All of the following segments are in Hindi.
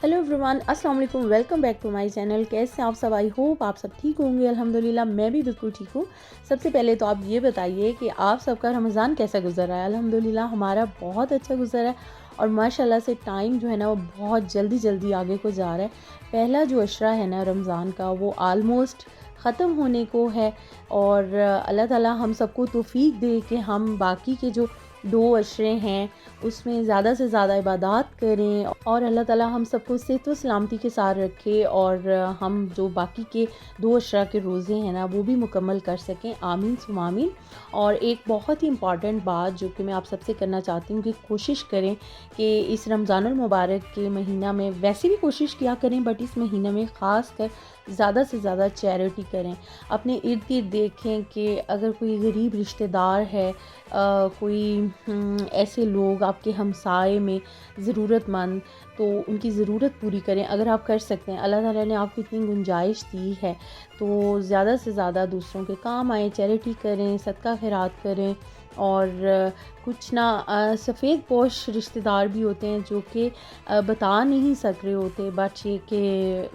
हेलो एवरीवन, अस्सलाम वालेकुम। Welcome back to my channel. कैसे हैं आप सब? आई होप आप सब ठीक होंगे। अल्हम्दुलिल्लाह मैं भी बिल्कुल ठीक हूँ। सबसे पहले तो आप ये बताइए कि आप सबका रमज़ान कैसा गुजर रहा है? अल्हम्दुलिल्लाह हमारा बहुत अच्छा गुजर है और माशाल्लाह से टाइम जो है ना वो बहुत जल्दी जल्दी आगे को जा रहा है। पहला जो अशरा है ना रमज़ान का वो आलमोस्ट ख़त्म होने को है और अल्लाह ताला हम सबको तौफ़ीक दे कि हम बाकी के जो 2 अशरे हैं उसमें ज़्यादा से ज़्यादा इबादत करें और अल्लाह ताला हम सबको सेहत व सलामती के साथ रखे और हम जो बाकी के 2 अशरा के रोज़े हैं ना वो भी मुकम्मल कर सकें। आमीन सुम्मा आमीन। और एक बहुत ही इम्पॉर्टेंट बात जो कि मैं आप सबसे करना चाहती हूँ कि कोशिश करें कि इस रमज़ानुल मुबारक के महीना में वैसे भी कोशिश किया करें, बट इस महीने में ख़ास कर ज़्यादा से ज़्यादा चैरिटी करें। अपने इर्द गिर्द देखें कि अगर कोई गरीब रिश्तेदार है, कोई ऐसे लोग आपके हमसाए में ज़रूरतमंद, तो उनकी ज़रूरत पूरी करें अगर आप कर सकते हैं। अल्लाह ताला ने आपको इतनी गुंजाइश दी है तो ज़्यादा से ज़्यादा दूसरों के काम आए, चैरिटी करें, सदका खैरात करें। और कुछ ना सफ़ेद पोश रिश्तेदार भी होते हैं जो कि बता नहीं सक रहे होते, बट ये कि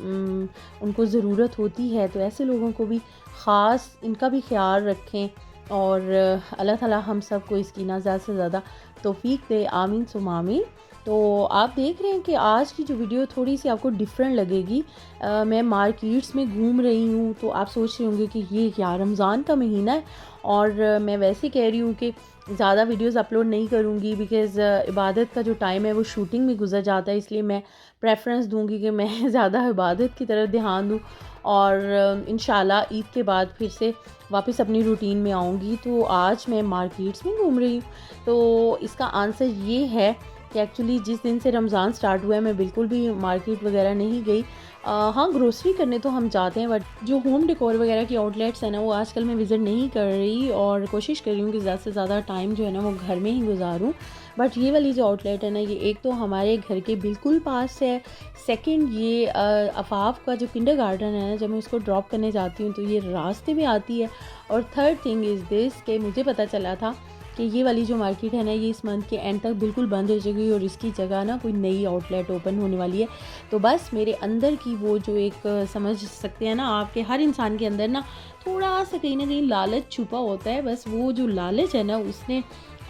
उनको ज़रूरत होती है, तो ऐसे लोगों को भी ख़ास इनका भी ख्याल रखें और अल्लाह ताला हम सब को इसकी ना ज़्यादा से ज़्यादा तौफ़ीक दे। आमीन सुम्मा आमीन। तो आप देख रहे हैं कि आज की जो वीडियो थोड़ी सी आपको डिफरेंट लगेगी। मैं मार्केट्स में घूम रही हूँ तो आप सोच रहे होंगे कि ये क्या रमज़ान का महीना है, और मैं वैसे कह रही हूँ कि ज़्यादा वीडियोस अपलोड नहीं करूँगी बिकॉज़ इबादत का जो टाइम है वो शूटिंग में गुजर जाता है, इसलिए मैं प्रेफरेंस दूँगी कि मैं ज़्यादा इबादत की तरफ ध्यान दूँ और इंशाल्लाह ईद के बाद फिर से वापस अपनी रूटीन में आऊँगी। तो आज मैं मार्केट्स में घूम रही हूँ। तो इसका आंसर ये है कि एक्चुअली जिस दिन से रमज़ान स्टार्ट हुआ है मैं बिल्कुल भी मार्केट वगैरह नहीं गई। हाँ, ग्रोसरी करने तो हम जाते हैं, बट जो होम डेकोर वगैरह की आउटलेट्स हैं ना वो आजकल मैं विज़िट नहीं कर रही और कोशिश कर रही हूँ कि ज़्यादा से ज़्यादा टाइम जो है ना वो घर में ही गुजारूँ। बट ये वाली जो आउटलेट है ना ये एक तो हमारे घर के बिल्कुल पास है, सेकंड ये अफाफ का जो किंडरगार्टन है ना जब मैं उसको ड्रॉप करने जाती हूँ तो ये रास्ते में आती है, और थर्ड थिंग इज़ दिस कि मुझे पता चला था कि ये वाली जो मार्केट है ना ये इस मंथ के एंड तक बिल्कुल बंद हो जाएगी और इसकी जगह ना कोई नई आउटलेट ओपन होने वाली है। तो बस मेरे अंदर की वो जो एक समझ सकते हैं ना आपके हर इंसान के अंदर ना थोड़ा सा कहीं ना कहीं लालच छुपा होता है, बस वो जो लालच है ना उसने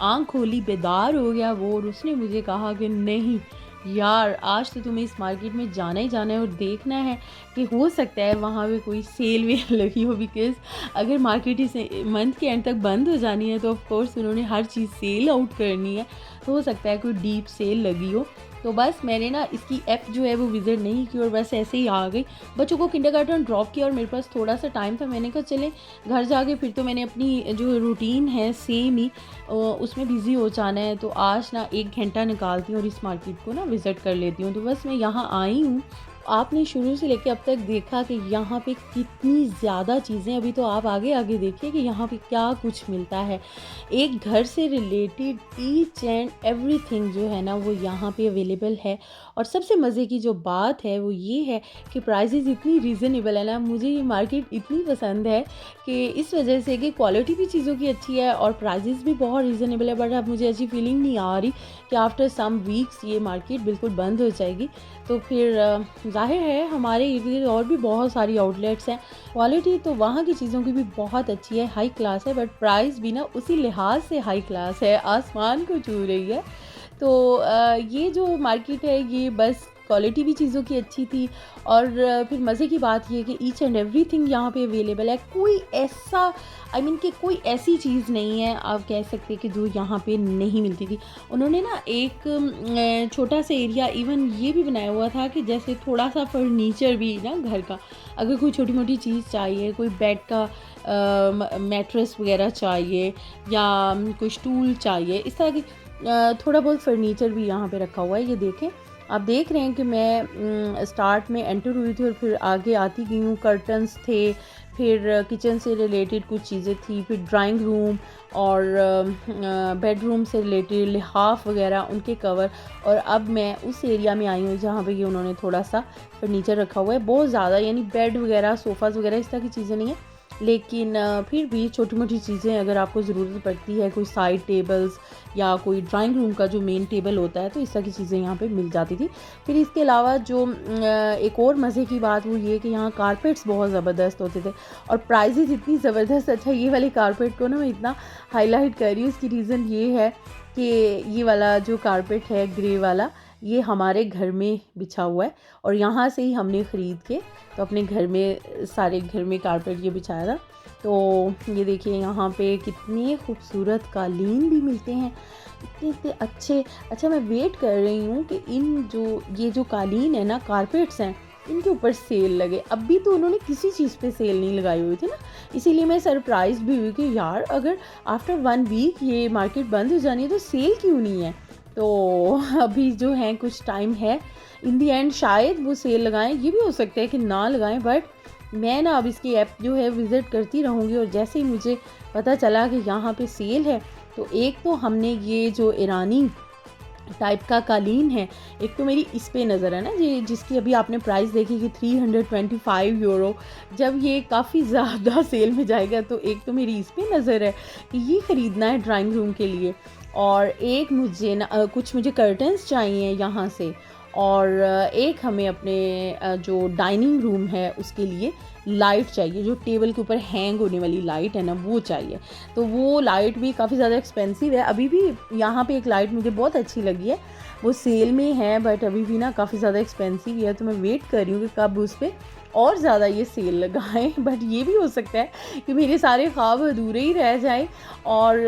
आँख खोली, बेदार हो गया वो, और उसने मुझे कहा कि नहीं यार आज तो तुम्हें इस मार्केट में जाना ही जाना है और देखना है कि हो सकता है वहाँ पे कोई सेल वेल लगी हो, बिकॉज़ अगर मार्केट इस मंथ के एंड तक बंद हो जानी है तो ऑफ कोर्स उन्होंने हर चीज़ सेल आउट करनी है, तो हो सकता है कोई डीप सेल लगी हो। तो बस मैंने ना इसकी ऐप जो है वो विज़िट नहीं की और बस ऐसे ही आ गई। बच्चों को किंडरगार्टन ड्रॉप किया और मेरे पास थोड़ा सा टाइम था, मैंने कहा चले घर जाके फिर तो मैंने अपनी जो रूटीन है सेम ही उसमें बिज़ी हो जाना है, तो आज ना 1 घंटा निकालती हूँ और इस मार्केट को ना विज़िट कर लेती हूँ। तो बस मैं यहाँ आई हूँ। आपने शुरू से लेके अब तक देखा कि यहाँ पे कितनी ज़्यादा चीज़ें, अभी तो आप आगे आगे देखिए कि यहाँ पे क्या कुछ मिलता है। एक घर से रिलेटेड ईच एंड एवरीथिंग जो है ना वो यहाँ पे अवेलेबल है। और सबसे मज़े की जो बात है वो ये है कि प्राइसेस इतनी रीज़नेबल है ना, मुझे ये मार्केट इतनी पसंद है कि इस वजह से कि क्वालिटी भी चीज़ों की अच्छी है और प्राइसेस भी बहुत रीज़नेबल है। बट अब मुझे ऐसी फीलिंग नहीं आ रही कि आफ्टर सम वीक्स ये मार्केट बिल्कुल बंद हो जाएगी। तो फिर ज़ाहिर है हमारे इर्द गिर्द और भी बहुत सारी आउटलेट्स हैं, क्वालिटी तो वहाँ की चीज़ों की भी बहुत अच्छी है, हाई क्लास है, बट प्राइस भी ना उसी लिहाज से हाई क्लास है, आसमान को छू रही है। तो ये जो मार्केट है ये बस क्वालिटी भी चीज़ों की अच्छी थी और फिर मज़े की बात ये है कि ईच एंड एवरीथिंग यहाँ पे अवेलेबल है। कोई ऐसा कि कोई ऐसी चीज़ नहीं है आप कह सकते हैं कि जो यहाँ पे नहीं मिलती थी। उन्होंने ना एक छोटा सा एरिया इवन ये भी बनाया हुआ था कि जैसे थोड़ा सा फर्नीचर भी ना घर का, अगर कोई छोटी मोटी चीज़ चाहिए, कोई बेड का मैट्रेस वगैरह चाहिए या कोई स्टूल चाहिए, इस तरह की थोड़ा बहुत फर्नीचर भी यहाँ पे रखा हुआ है। ये देखें, आप देख रहे हैं कि मैं स्टार्ट में एंटर हुई थी और फिर आगे आती गई हूँ। कर्टन्स थे, फिर किचन से रिलेटेड कुछ चीज़ें थी, फिर ड्राइंग रूम और बेडरूम से रिलेटेड लिहाफ वगैरह उनके कवर, और अब मैं उस एरिया में आई हूँ जहाँ पे ये उन्होंने थोड़ा सा फर्नीचर रखा हुआ है। बहुत ज़्यादा बेड वगैरह, सोफ़ाज़ वगैरह इस तरह की चीज़ें नहीं है, लेकिन फिर भी छोटी मोटी चीज़ें अगर आपको ज़रूरत पड़ती है, कोई साइड टेबल्स या कोई ड्राइंग रूम का जो मेन टेबल होता है, तो इस तरह की चीज़ें यहाँ पे मिल जाती थी। फिर इसके अलावा जो एक और मज़े की बात वो ये कि यहाँ कारपेट्स बहुत ज़बरदस्त होते थे और प्राइजेज़ इतनी ज़बरदस्त। अच्छा, ये वाले कारपेट को ना मैं इतना हाईलाइट कर रही हूँ, इसकी रीज़न ये है कि ये वाला जो कारपेट है ग्रे वाला, ये हमारे घर में बिछा हुआ है और यहाँ से ही हमने ख़रीद के तो अपने घर में सारे घर में कारपेट ये बिछाया था। तो ये देखिए यहाँ पे कितने खूबसूरत कालीन भी मिलते हैं, इतने इतने अच्छे। अच्छा, मैं वेट कर रही हूँ कि ये जो कालीन है ना, कारपेट्स हैं, इनके ऊपर सेल लगे। अभी तो उन्होंने किसी चीज़ पे सेल नहीं लगाई हुई थी ना, इसीलिए मैं सरप्राइज भी हुई कि यार अगर आफ्टर 1 वीक ये मार्केट बंद हो जानी है तो सेल क्यों नहीं है। तो अभी जो है कुछ टाइम है, इन दी एंड शायद वो सेल लगाएं, ये भी हो सकता है कि ना लगाएं, बट मैं ना अब इसकी ऐप जो है विज़िट करती रहूँगी और जैसे ही मुझे पता चला कि यहाँ पे सेल है, तो एक तो हमने ये जो ईरानी टाइप का कालीन है, एक तो मेरी इस पे नज़र है ना जी, जिसकी अभी आपने प्राइस देखी कि 325 यूरो। जब ये काफ़ी ज़्यादा सेल में जाएगा तो एक तो मेरी इस पे नज़र है कि ये ख़रीदना है ड्राइंग रूम के लिए, और एक मुझे ना कुछ मुझे कर्टन्स चाहिए यहाँ से, और एक हमें अपने जो डाइनिंग रूम है उसके लिए लाइट चाहिए, जो टेबल के ऊपर हैंग होने वाली लाइट है ना वो चाहिए। तो वो लाइट भी काफ़ी ज़्यादा एक्सपेंसिव है। अभी भी यहाँ पे एक लाइट मुझे बहुत अच्छी लगी है, वो सेल में है, बट अभी भी ना काफ़ी ज़्यादा एक्सपेंसिव है। तो मैं वेट कर रही हूँ कि कब उस पर और ज़्यादा ये सेल लगाएं। बट ये भी हो सकता है कि मेरे सारे ख्वाब अधूरे ही रह जाए और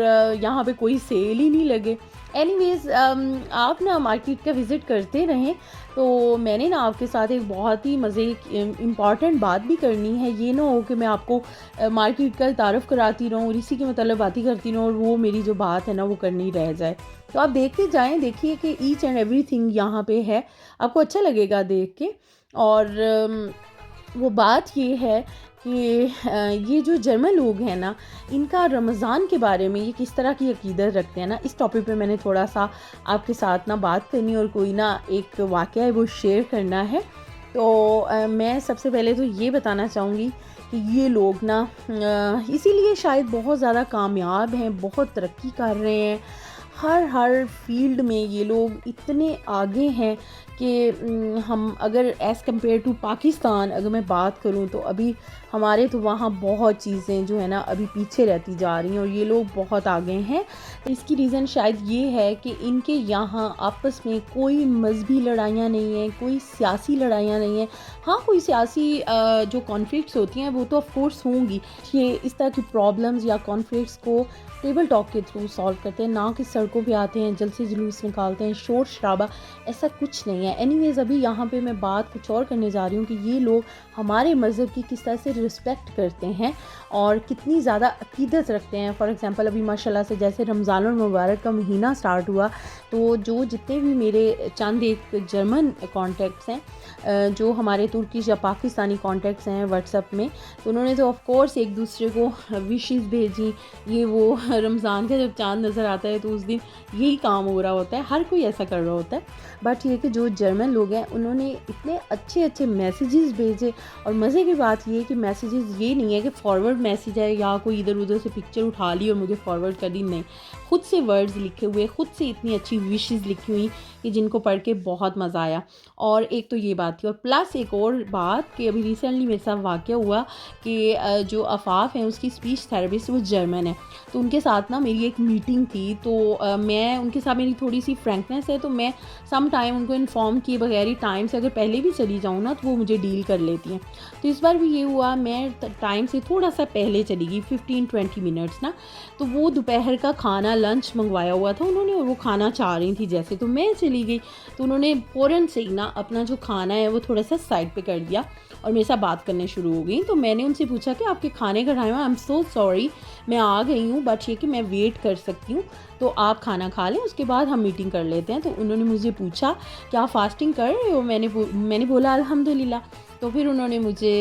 यहाँ पे कोई सेल ही नहीं लगे। एनीवेज़, आप ना मार्केट का विज़िट करते रहें। तो मैंने ना आपके साथ एक बहुत ही मज़े इम्पॉर्टेंट बात भी करनी है। ये ना हो कि मैं आपको मार्केट का तारुफ़ कराती रहूँ और इसी के मतलब बातें करती रहूँ और वो मेरी जो बात है ना वो करनी रह जाए। तो आप देखते जाएँ, देखिए कि ईच एंड एवरीथिंग यहाँ पे है, आपको अच्छा लगेगा देख के। और वो बात ये है कि ये जो जर्मन लोग हैं ना, इनका रमज़ान के बारे में ये किस तरह की अकीदत रखते हैं ना, इस टॉपिक पे मैंने थोड़ा सा आपके साथ ना बात करनी और कोई ना एक वाक़या है वो शेयर करना है। तो मैं सबसे पहले तो ये बताना चाहूँगी कि ये लोग ना इसीलिए शायद बहुत ज़्यादा कामयाब हैं, बहुत तरक्की कर रहे हैं, हर फील्ड में ये लोग इतने आगे हैं कि हम अगर एज़ कम्पेयर टू पाकिस्तान अगर मैं बात करूं तो अभी हमारे तो वहाँ बहुत चीज़ें जो है ना अभी पीछे रहती जा रही हैं और ये लोग बहुत आगे हैं। तो इसकी रीज़न शायद ये है कि इनके यहाँ आपस में कोई मजहबी लड़ाइयाँ नहीं हैं, कोई सियासी लड़ाइयाँ नहीं हैं। हाँ, कोई सियासी जो कॉन्फ्लिक्ट्स होती हैं वो तो ऑफ कोर्स होंगी। ये इस तरह की प्रॉब्लम्स या कॉन्फ्लिक्ट्स को टेबल टॉक के थ्रू सॉल्व करते हैं, ना कि सड़कों पे आते हैं, जलसे जुलूस निकालते हैं, शोर शराबा, ऐसा कुछ नहीं है। एनीवेज़, अभी यहाँ पे मैं बात कुछ और करने जा रही हूँ कि ये लोग हमारे मज़हब की किस तरह से रिस्पेक्ट करते हैं और कितनी ज़्यादा अकीदत रखते हैं। फॉर एग्ज़ाम्पल, अभी माशाल्लाह से जैसे रमज़ानुल मुबारक का महीना स्टार्ट हुआ, तो जो जितने भी मेरे चंद एक जर्मन कॉन्टैक्ट्स हैं, जो हमारे तुर्किश या पाकिस्तानी कॉन्टैक्ट्स हैं व्हाट्सएप में, तो उन्होंने तो ऑफ़ कोर्स एक दूसरे को विशेस भेजी। ये वो रमज़ान का जब चाँद नज़र आता है तो उस दिन यही काम हो रहा होता है, हर कोई ऐसा कर रहा होता है। बट ये कि जो जर्मन लोग हैं उन्होंने इतने अच्छे अच्छे मैसेजेस भेजे, और मज़े की बात ये है कि मैसेजेस ये नहीं है कि फॉरवर्ड मैसेज है या कोई इधर उधर से पिक्चर उठा ली और मुझे फॉरवर्ड कर दी, नहीं, खुद से वर्ड्स लिखे हुए, खुद से इतनी अच्छी विशेस लिखी हुई कि जिनको पढ़ के बहुत मज़ा आया। और एक तो ये बात थी, और प्लस एक और बात कि अभी रिसेंटली मेरे साथ वाक़या हुआ कि जो अफ़ाफ़ हैं उसकी स्पीच थेरेपिस्ट वो जर्मन है, तो उनके साथ ना मेरी एक मीटिंग थी। तो मैं उनके साथ मेरी थोड़ी सी फ्रैंकनेस है, तो मैं सम टाइम उनको इन्फॉर्म किए बगैर ही टाइम से अगर पहले भी चली जाऊँ ना तो वो मुझे डील कर लेती हैं। तो इस बार भी ये हुआ, मैं टाइम से थोड़ा सा पहले चली गई, 15-20 मिनट्स ना। तो वो दोपहर का खाना लंच मंगवाया हुआ था उन्होंने और वो खाना चाह रही थी जैसे, तो मैं चली गई। तो उन्होंने फ़ौरन से ही ना अपना जो खाना है वो थोड़ा सा साइड पे कर दिया और मेरे साथ बात करने शुरू हो गई। तो मैंने उनसे पूछा कि आपके खाने का टाइम है, आई एम सो सॉरी, मैं आ गई हूँ, बट ये कि मैं वेट कर सकती हूँ, तो आप खाना खा लें उसके बाद हम मीटिंग कर लेते हैं। तो उन्होंने मुझे पूछा कि आप फास्टिंग कर रहे हो, मैंने बोला अल्हम्दुलिल्लाह। तो फिर उन्होंने मुझे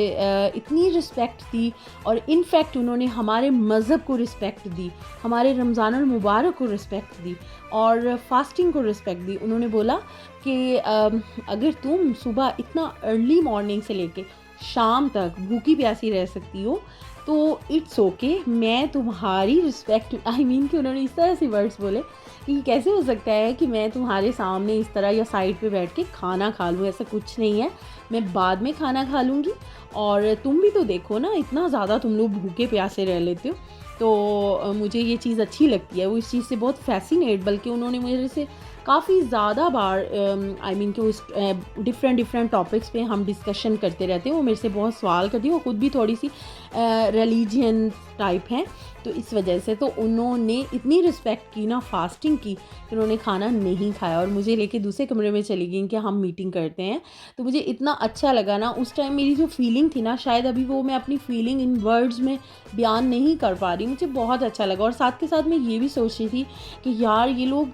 इतनी रिस्पेक्ट दी, और इनफैक्ट उन्होंने हमारे मज़हब को रिस्पेक्ट दी, हमारे रमज़ानुल मुबारक को रिस्पेक्ट दी और फास्टिंग को रिस्पेक्ट दी। उन्होंने बोला कि अगर तुम सुबह इतना अर्ली मॉर्निंग से लेके शाम तक भूखी प्यासी रह सकती हो तो इट्स ओके, मैं तुम्हारी रिस्पेक्ट कि उन्होंने इस तरह से वर्ड्स बोले कि कैसे हो सकता है कि मैं तुम्हारे सामने इस तरह या साइड पे बैठ के खाना खा लूँ, ऐसा कुछ नहीं है, मैं बाद में खाना खा लूँगी। और तुम भी तो देखो ना, इतना ज़्यादा तुम लोग भूखे प्यासे रह लेते हो। तो मुझे ये चीज़ अच्छी लगती है, वो इस चीज़ से बहुत फैसिनेट, बल्कि उन्होंने मेरे से काफ़ी ज़्यादा बार कि उस डिफरेंट टॉपिक्स पे हम डिस्कशन करते रहते हैं। वो मेरे से बहुत सवाल करती है, वो खुद भी थोड़ी सी रिलीजियन टाइप हैं, तो इस वजह से तो उन्होंने इतनी रिस्पेक्ट की ना, फास्टिंग की, कि उन्होंने खाना नहीं खाया और मुझे लेके दूसरे कमरे में चली गई कि हम मीटिंग करते हैं। तो मुझे इतना अच्छा लगा ना उस टाइम, मेरी जो फीलिंग थी ना, शायद अभी वो मैं अपनी फीलिंग इन वर्ड्स में बयान नहीं कर पा रही। मुझे बहुत अच्छा लगा और साथ के साथ मैं ये भी सोच रही थी कि यार ये लोग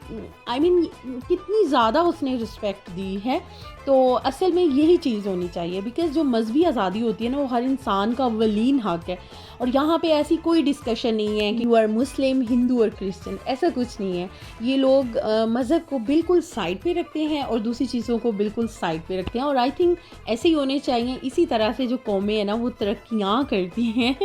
कितनी ज़्यादा उसने रिस्पेक्ट दी है। तो असल में यही चीज़ होनी चाहिए, बिकॉज़ जो मज़हबी आज़ादी होती है ना, वो हर इंसान का अवलीन हक़ है। और यहाँ पे ऐसी कोई डिस्कशन नहीं है कि यू आर मुस्लिम, हिंदू और क्रिश्चियन, ऐसा कुछ नहीं है। ये लोग मज़हब को बिल्कुल साइड पे रखते हैं और दूसरी चीज़ों को बिल्कुल साइड पे रखते हैं, और आई थिंक ऐसे ही होने चाहिए। इसी तरह से जो कौमें हैं ना, वो तरक्कियाँ करती हैं।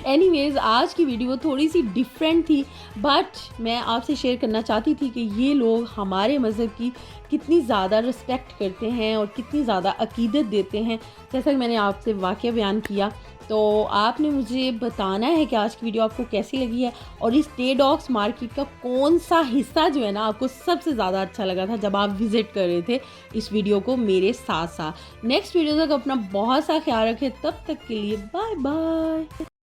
एनीवेज़, आज की वीडियो थोड़ी सी डिफरेंट थी, बट मैं आपसे शेयर करना चाहती थी कि ये लोग हमारे मज़हब की कितनी ज़्यादा रिस्पेक्ट करते हैं और कितनी ज़्यादा अकीदत देते हैं। जैसा कि मैंने आपसे वाक़या बयान किया, तो आपने मुझे बताना है कि आज की वीडियो आपको कैसी लगी है, और इस डे डॉग्स मार्केट का कौन सा हिस्सा जो है ना आपको सबसे ज़्यादा अच्छा लगा था जब आप विज़िट कर रहे थे इस वीडियो को मेरे साथ साथ। नेक्स्ट वीडियो तक अपना बहुत सा ख्याल रखें, तब तक के लिए बाय बाय।